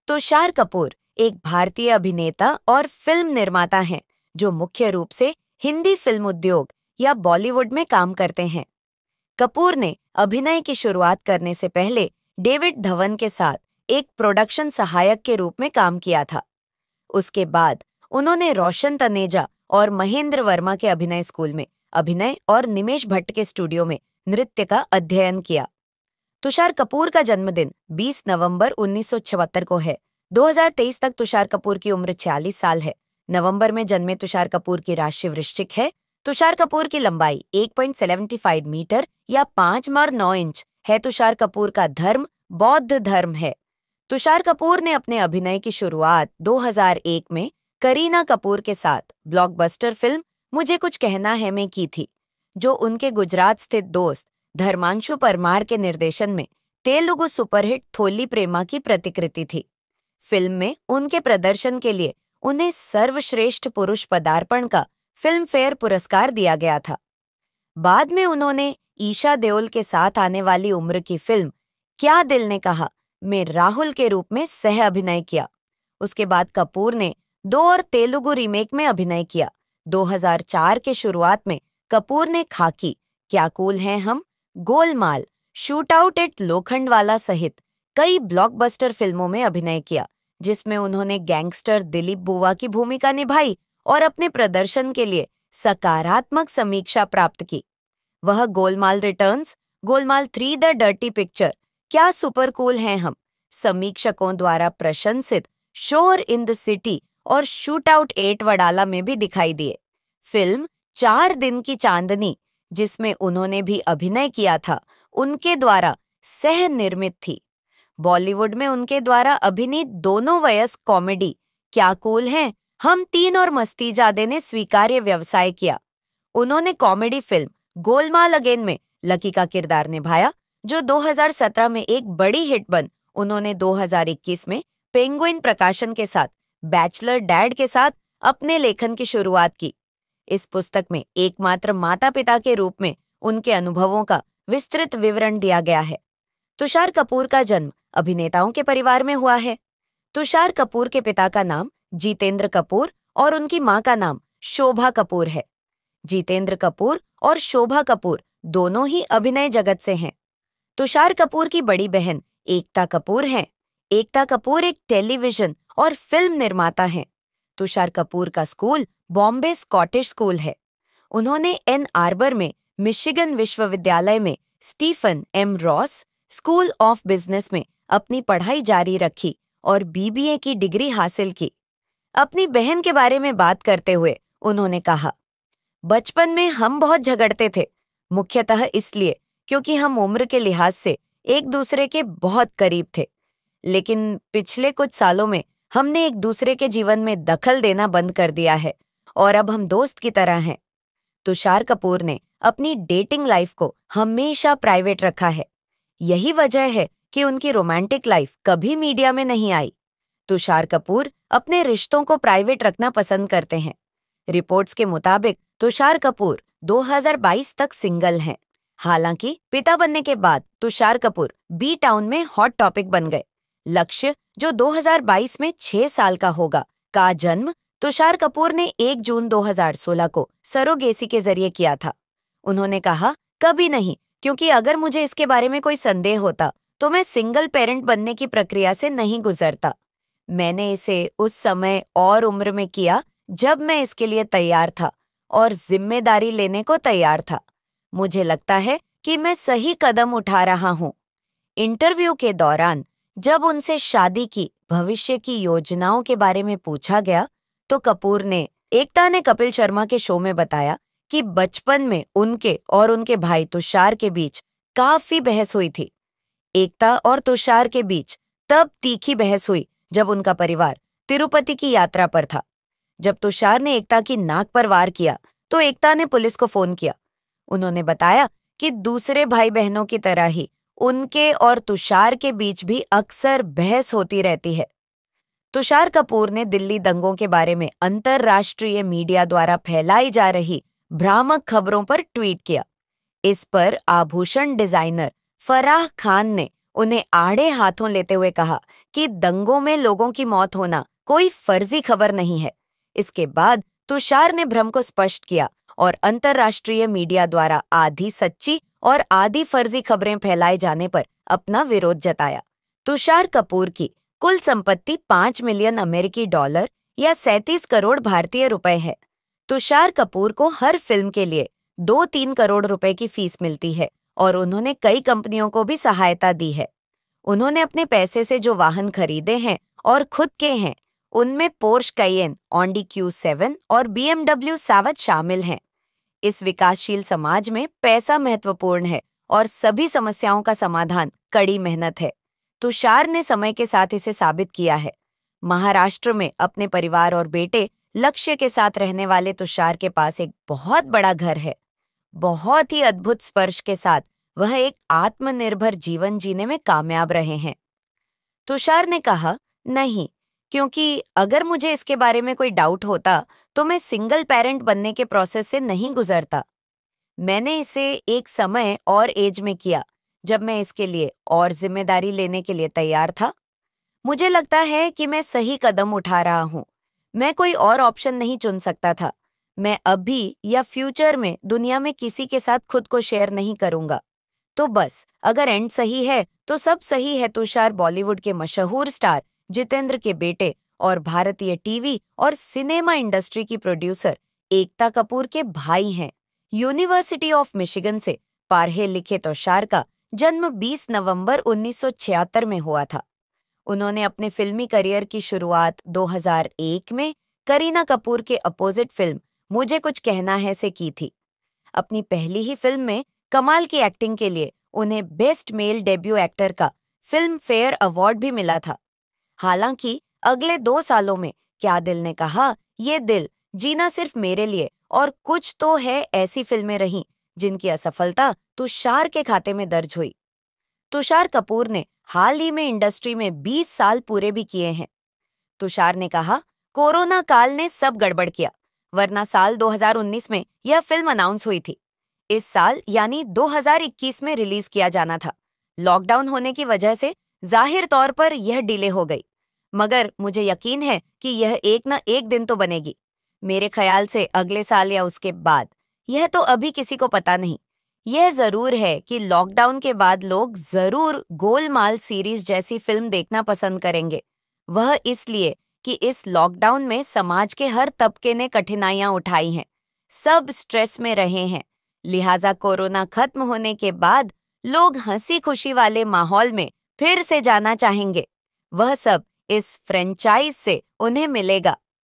तुषार कपूर एक भारतीय अभिनेता और फिल्म निर्माता हैं जो मुख्य रूप से हिंदी फिल्म उद्योग या बॉलीवुड में काम करते हैं। कपूर ने अभिनय की शुरुआत करने से पहले डेविड धवन के साथ एक प्रोडक्शन सहायक के रूप में काम किया था। उसके बाद उन्होंने रोशन तनेजा और महेंद्र वर्मा के अभिनय स्कूल में अभिनय और निमेश भट्ट के स्टूडियो में नृत्य का अध्ययन किया। तुषार कपूर का जन्मदिन 20 नवंबर 1976 को है। 2023 तक तुषार कपूर की उम्र 46 साल है। नवंबर में जन्मे तुषार कपूर की राशि वृश्चिक है। तुषार कपूर की लंबाई 1.75 मीटर या 5 इंच है। तुषार कपूर का धर्म बौद्ध धर्म है। तुषार कपूर ने अपने अभिनय की शुरुआत 2001 में करीना कपूर के साथ ब्लॉकबस्टर फिल्म मुझे कुछ कहना है में की थी, जो उनके गुजरात स्थित दोस्त धर्मांशु परमार के निर्देशन में तेलुगु सुपरहिट थोली प्रेमा की प्रतिकृति थी। फिल्म में उनके प्रदर्शन के लिए उन्हें सर्वश्रेष्ठ पुरुष पदार्पण का फिल्म फेयर पुरस्कार दिया गया था। बाद में उन्होंने ईशा देओल के साथ आने वाली उम्र की फिल्म क्या दिल ने कहा में राहुल के रूप में सह अभिनय किया। उसके बाद कपूर ने 2 और तेलुगु रीमेक में अभिनय किया। 2004 के शुरुआत में कपूर ने खाकी, क्या कूल हैं हम, Golmaal, shoot out at Lokhandwala सहित कई ब्लॉकबस्टर फिल्मों में अभिनय किया, जिसमें उन्होंने गैंगस्टर दिलीप बुवा की भूमिका निभाई और अपने प्रदर्शन के लिए सकारात्मक समीक्षा प्राप्त की। वह Golmaal returns, Golmaal 3 the dirty picture, क्या सुपर कूल हैं हम, समीक्षकों द्वारा प्रशंसित शोर इन द सिटी और शूट आउट 8 वडाला में भी दिखाई दिए। फिल्म 4 दिन की चांदनी, जिसमें उन्होंने भी अभिनय किया था, उनके द्वारा सह निर्मित थी। बॉलीवुड में उनके द्वारा अभिनीत दोनों वयस्क कॉमेडी क्या कूल हैं हम 3 और मस्तीजादे ने स्वीकार्य व्यवसाय किया। उन्होंने कॉमेडी फिल्म गोलमाल अगेन में लकी का किरदार निभाया, जो 2017 में एक बड़ी हिट बन। उन्होंने 2021 में पेंगुइन प्रकाशन के साथ बैचलर डैड के साथ अपने लेखन की शुरुआत की। इस पुस्तक में एकमात्र माता पिता के रूप में उनके अनुभवों का विस्तृत विवरण दिया गया है। तुषार कपूर का जन्म अभिनेताओं के परिवार में हुआ है। तुषार कपूर के पिता का नाम जितेंद्र कपूर और उनकी मां का नाम शोभा कपूर है। जितेंद्र कपूर और शोभा कपूर दोनों ही अभिनय जगत से हैं। तुषार कपूर की बड़ी बहन एकता कपूर हैं। एकता कपूर एक टेलीविजन और फिल्म निर्माता हैं। तुषार कपूर का स्कूल बॉम्बे स्कॉटिश स्कूल है। उन्होंने एन आर्बर में मिशिगन विश्वविद्यालय में Stephen M Ross school of business में अपनी पढ़ाई जारी रखी और बीबीए की डिग्री हासिल की। अपनी बहन के बारे में बात करते हुए उन्होंने कहा, बचपन में हम बहुत झगड़ते थे, मुख्यतः इसलिए क्योंकि हम उम्र के लिहाज से एक दूसरे के बहुत करीब थे। लेकिन पिछले कुछ सालों में हमने एक दूसरे के जीवन में दखल देना बंद कर दिया है और अब हम दोस्त की तरह हैं। तुषार कपूर ने अपनी डेटिंग लाइफ को हमेशा प्राइवेट रखा है। यही वजह है कि उनकी रोमांटिक लाइफ कभी मीडिया में नहीं आई। तुषार कपूर अपने रिश्तों को प्राइवेट रखना पसंद करते हैं। रिपोर्ट्स के मुताबिक तुषार कपूर 2022 तक सिंगल हैं। हालांकि पिता बनने के बाद तुषार कपूर बी टाउन में हॉट टॉपिक बन गए। लक्ष्य, जो 2022 में 6 साल का होगा, का जन्म तुषार कपूर ने 1 जून 2016 को सरोगेसी के जरिए किया था। उन्होंने कहा, कभी नहीं, क्योंकि अगर मुझे इसके बारे में कोई संदेह होता तो मैं सिंगल पेरेंट बनने की प्रक्रिया से नहीं गुजरता। मैंने इसे उस समय और उम्र में किया जब मैं इसके लिए तैयार था और जिम्मेदारी लेने को तैयार था। मुझे लगता है कि मैं सही कदम उठा रहा हूँ। इंटरव्यू के दौरान जब उनसे शादी की भविष्य की योजनाओं के बारे में पूछा गया तो एकता ने कपिल शर्मा के शो में बताया कि बचपन में उनके और उनके भाई तुषार के बीच काफी बहस हुई थी। एकता और तुषार के बीच तब तीखी बहस हुई जब उनका परिवार तिरुपति की यात्रा पर था। जब तुषार ने एकता की नाक पर वार किया तो एकता ने पुलिस को फोन किया। उन्होंने बताया कि दूसरे भाई बहनों की तरह ही उनके और तुषार के बीच भी अक्सर बहस होती रहती है। तुषार कपूर ने दिल्ली दंगों के बारे में अंतर्राष्ट्रीय मीडिया द्वारा फैलाई जा रही भ्रामक खबरों पर ट्वीट किया। इस पर आभूषण डिजाइनर फराह खान ने उन्हें आड़े हाथों लेते हुए कहा कि दंगों में लोगों की मौत होना कोई फर्जी खबर नहीं है। इसके बाद तुषार ने भ्रम को स्पष्ट किया और अंतर्राष्ट्रीय मीडिया द्वारा आधी सच्ची और आधी फर्जी खबरें फैलाए जाने पर अपना विरोध जताया। तुषार कपूर की कुल संपत्ति 5 मिलियन अमेरिकी डॉलर या 37 करोड़ भारतीय रुपए है। तुषार कपूर को हर फिल्म के लिए 2-3 करोड़ रुपए की फीस मिलती है और उन्होंने कई कंपनियों को भी सहायता दी है। उन्होंने अपने पैसे से जो वाहन खरीदे हैं और खुद के हैं, उनमें पोर्श कायेन, ऑडी Q7 और BMW सैवेज शामिल हैं। इस विकासशील समाज में पैसा महत्वपूर्ण है और सभी समस्याओं का समाधान कड़ी मेहनत है। तुषार ने समय के साथ इसे साबित किया है। महाराष्ट्र में अपने परिवार और बेटे लक्ष्य के साथ रहने वाले तुषार के पास एक बहुत बड़ा घर है। बहुत ही अद्भुत स्पर्श के साथ वह एक आत्मनिर्भर जीवन जीने में कामयाब रहे हैं। तुषार ने कहा, नहीं, क्योंकि अगर मुझे इसके बारे में कोई डाउट होता तो मैं सिंगल पेरेंट बनने के प्रोसेस से नहीं गुजरता। मैंने इसे एक समय और एज में किया जब मैं इसके लिए और जिम्मेदारी लेने के लिए तैयार था। मुझे लगता है कि मैं सही कदम उठा रहा हूँ। मैं कोई और ऑप्शन नहीं चुन सकता था। मैं अभी या फ्यूचर में दुनिया में किसी के साथ खुद को शेयर नहीं करूंगा। तो बस, अगर एंड सही है तो सब सही है। तुषार बॉलीवुड के मशहूर स्टार जितेंद्र के बेटे और भारतीय टीवी और सिनेमा इंडस्ट्री की प्रोड्यूसर एकता कपूर के भाई हैं। यूनिवर्सिटी ऑफ मिशिगन से पढ़े लिखे तुषार का जन्म 20 नवंबर 1976 में हुआ था। उन्होंने अपने फिल्मी करियर की शुरुआत 2001 में करीना कपूर के अपोजिट फिल्म मुझे कुछ कहना है से की थी। अपनी पहली ही फिल्म में कमाल की एक्टिंग के लिए उन्हें बेस्ट मेल डेब्यू एक्टर का फिल्म फेयर अवार्ड भी मिला था। हालांकि अगले 2 सालों में क्या दिल ने कहा, ये दिल, जीना सिर्फ मेरे लिए और कुछ तो है ऐसी फिल्में रहीं जिनकी असफलता तुषार के खाते में दर्ज हुई। तुषार कपूर ने हाल ही में इंडस्ट्री में 20 साल पूरे भी किए हैं। तुषार ने कहा, कोरोना काल ने सब गड़बड़ किया, वरना साल 2019 में यह फिल्म अनाउंस हुई थी। इस साल यानी 2021 में रिलीज किया जाना था। लॉकडाउन होने की वजह से जाहिर तौर पर यह डिले हो गई, मगर मुझे यकीन है कि यह एक न एक दिन तो बनेगी। मेरे ख्याल से अगले साल या उसके बाद, यह तो अभी किसी को पता नहीं। यह जरूर है कि लॉकडाउन के बाद लोग जरूर गोलमाल सीरीज जैसी फिल्म देखना पसंद करेंगे। वह इसलिए कि इस लॉकडाउन में समाज के हर तबके ने कठिनाइयां उठाई हैं, सब स्ट्रेस में रहे हैं। लिहाजा कोरोना खत्म होने के बाद लोग हंसी खुशी वाले माहौल में फिर से जाना चाहेंगे। वह सब इस फ्रेंचाइज से उन्हें मिलेगा।